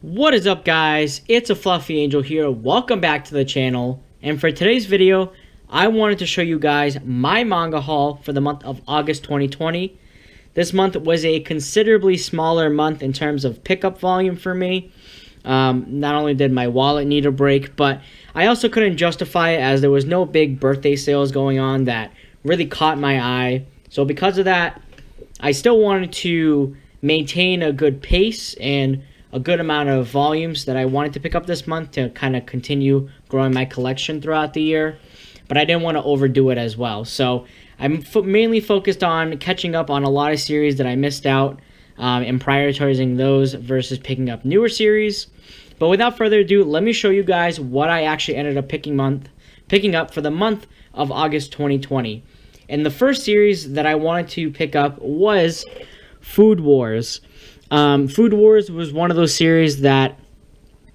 What is up, guys? It's a Fluffy Angel here. Welcome back to the channel. And for today's video, I wanted to show you guys my manga haul for the month of August 2020. This month was a considerably smaller month in terms of pickup volume for me. Not only did my wallet need a break, but I also couldn't justify it as there was no big birthday sales going on that really caught my eye. So because of that, I still wanted to maintain a good pace and a good amount of volumes that I wanted to pick up this month to kind of continue growing my collection throughout the year. But I didn't want to overdo it as well. So I'm mainly focused on catching up on a lot of series that I missed out and prioritizing those versus picking up newer series. But without further ado, let me show you guys what I actually ended up picking up for the month of August 2020. And the first series that I wanted to pick up was Food Wars. Food Wars was one of those series that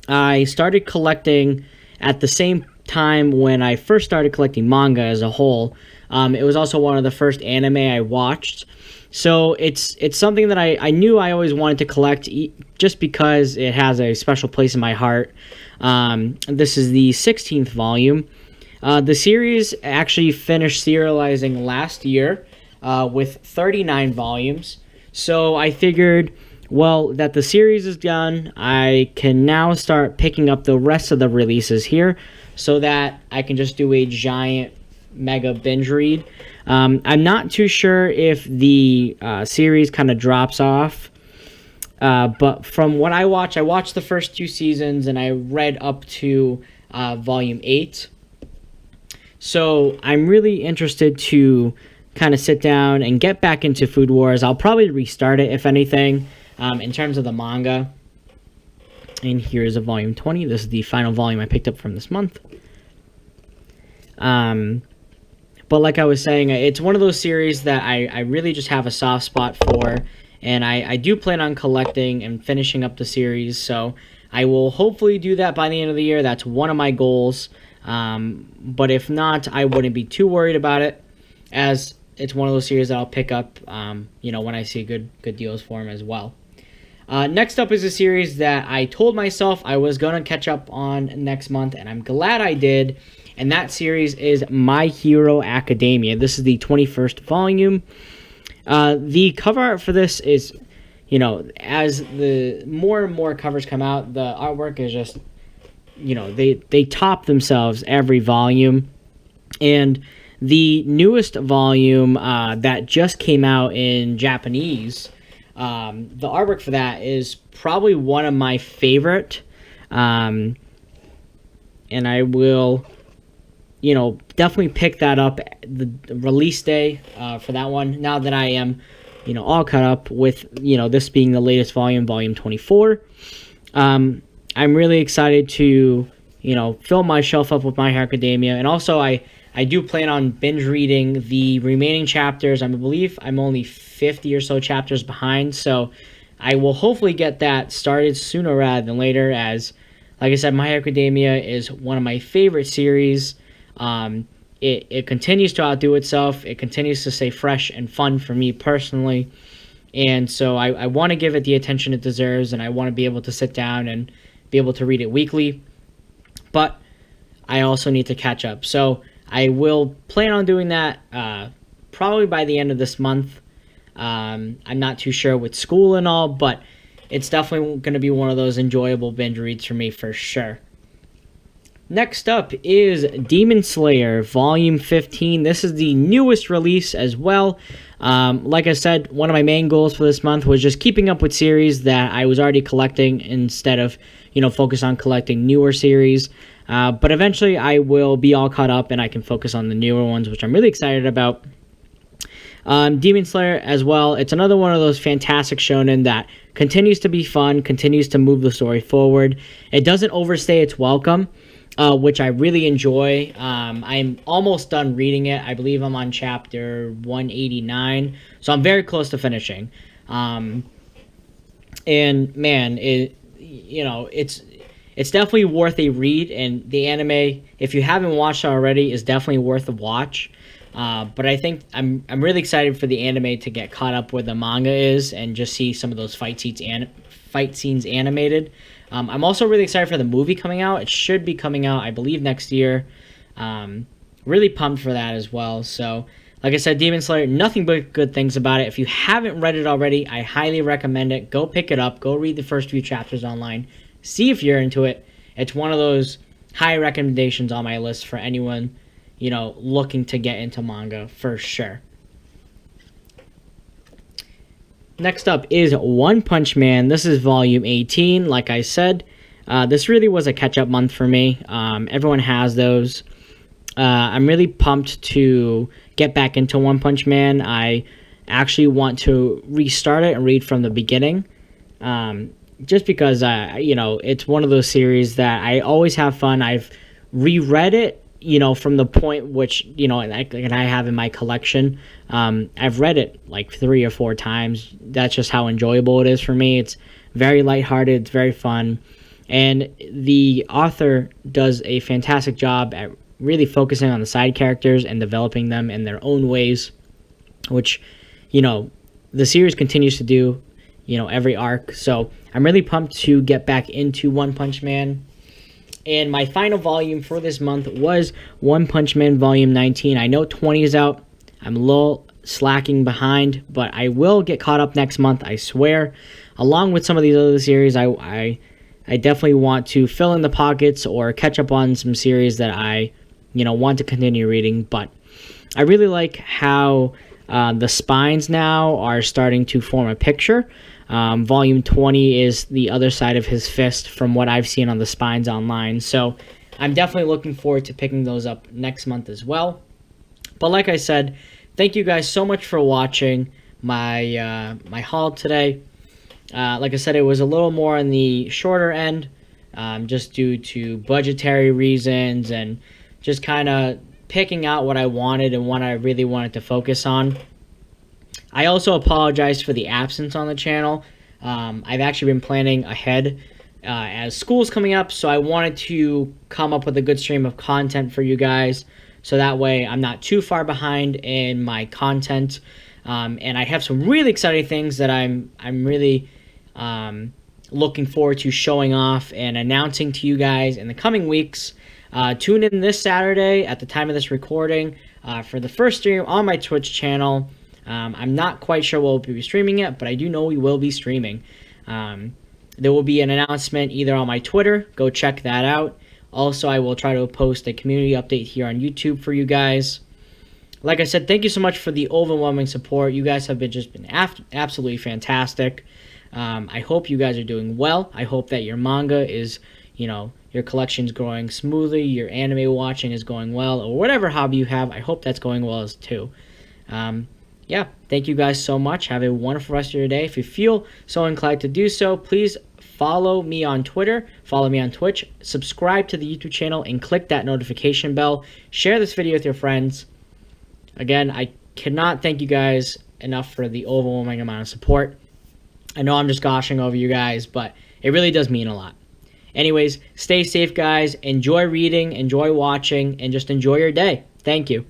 I started collecting at the same time when I first started collecting manga as a whole. It was also one of the first anime I watched. So it's something that I knew I always wanted to collect just because it has a special place in my heart. This is the 16th volume. The series actually finished serializing last year with 39 volumes. So I figured, well, that the series is done, I can now start picking up the rest of the releases here so that I can just do a giant mega binge read. I'm not too sure if the series kind of drops off, but from what I watched the first two seasons and I read up to volume 8. So I'm really interested to kind of sit down and get back into Food Wars. I'll probably restart it if anything. In terms of the manga. And here's a volume 20. This is the final volume I picked up from this month. But like I was saying, it's one of those series that I really just have a soft spot for. And I do plan on collecting and finishing up the series. So I will hopefully do that by the end of the year. That's one of my goals. But if not, I wouldn't be too worried about it, as it's one of those series that I'll pick up, when I see good deals for them as well. Next up is a series that I told myself I was going to catch up on next month, and I'm glad I did. And that series is My Hero Academia. This is the 21st volume. The cover art for this is, as the more and more covers come out, the artwork is just, they top themselves every volume. And the newest volume that just came out in Japanese, the artwork for that is probably one of my favorite. And I will, definitely pick that up the release day for that one. Now that I am, all caught up with, this being the latest volume, volume 24. I'm really excited to, fill my shelf up with My Hero Academia. And also I do plan on binge reading the remaining chapters. I believe I'm only 50 or so chapters behind, so I will hopefully get that started sooner rather than later, as, like I said, My Hero Academia is one of my favorite series. It continues to outdo itself. It continues to stay fresh and fun for me personally, and so I want to give it the attention it deserves, and I want to be able to sit down and be able to read it weekly, but I also need to catch up. So I will plan on doing that probably by the end of this month. I'm not too sure with school and all, but it's definitely going to be one of those enjoyable binge reads for me for sure. Next up is Demon Slayer Volume 15. This is the newest release as well. Like I said, one of my main goals for this month was just keeping up with series that I was already collecting instead of, focus on collecting newer series. But eventually I will be all caught up and I can focus on the newer ones, which I'm really excited about. Demon Slayer as well. It's another one of those fantastic shonen that continues to be fun, continues to move the story forward. It doesn't overstay its welcome, which I really enjoy. I'm almost done reading it. I believe I'm on chapter 189, so I'm very close to finishing. And man, it's definitely worth a read, and the anime, if you haven't watched it already, is definitely worth a watch. But I think I'm really excited for the anime to get caught up where the manga is and just see some of those fight fight scenes animated. I'm also really excited for the movie coming out. It should be coming out, I believe, next year. Really pumped for that as well. So, like I said, Demon Slayer, nothing but good things about it. If you haven't read it already, I highly recommend it. Go pick it up. Go read the first few chapters online. See if you're into it. It's one of those high recommendations on my list for anyone, looking to get into manga for sure. Next up is One Punch Man. This is volume 18. Like I said, this really was a catch-up month for me. Everyone has those. I'm really pumped to get back into One Punch Man. I actually want to restart it and read from the beginning. Just because, it's one of those series that I always have fun. I've reread it, from the point which, and I have in my collection. I've read it like 3 or 4 times. That's just how enjoyable it is for me. It's very lighthearted. It's very fun. And the author does a fantastic job at really focusing on the side characters and developing them in their own ways, which, the series continues to do, every arc. So I'm really pumped to get back into One Punch Man. And my final volume for this month was One Punch Man Volume 19. I know 20 is out. I'm a little slacking behind, but I will get caught up next month, I swear. Along with some of these other series, I definitely want to fill in the pockets or catch up on some series that I, want to continue reading. But I really like how the spines now are starting to form a picture. Volume 20 is the other side of his fist from what I've seen on the spines online. So I'm definitely looking forward to picking those up next month as well. But like I said, thank you guys so much for watching my my haul today. Like I said, it was a little more on the shorter end, just due to budgetary reasons and just kind of picking out what I wanted and what I really wanted to focus on. I also apologize for the absence on the channel. I've actually been planning ahead as school's coming up, so I wanted to come up with a good stream of content for you guys, so that way I'm not too far behind in my content. And I have some really exciting things that I'm really looking forward to showing off and announcing to you guys in the coming weeks. Tune in this Saturday at the time of this recording for the first stream on my Twitch channel. I'm not quite sure we'll be streaming it, but I do know we will be streaming. There will be an announcement either on my Twitter. Go check that out. Also, I will try to post a community update here on YouTube for you guys. Like I said, thank you so much for the overwhelming support. You guys have been absolutely fantastic. I hope you guys are doing well. I hope that your manga is, your collection's growing smoothly, your anime watching is going well, or whatever hobby you have. I hope that's going well as too. Yeah, thank you guys so much. Have a wonderful rest of your day. If you feel so inclined to do so, please follow me on Twitter, follow me on Twitch, subscribe to the YouTube channel, and click that notification bell. Share this video with your friends. Again, I cannot thank you guys enough for the overwhelming amount of support. I know I'm just gushing over you guys, but it really does mean a lot. Anyways, stay safe, guys. Enjoy reading, enjoy watching, and just enjoy your day. Thank you.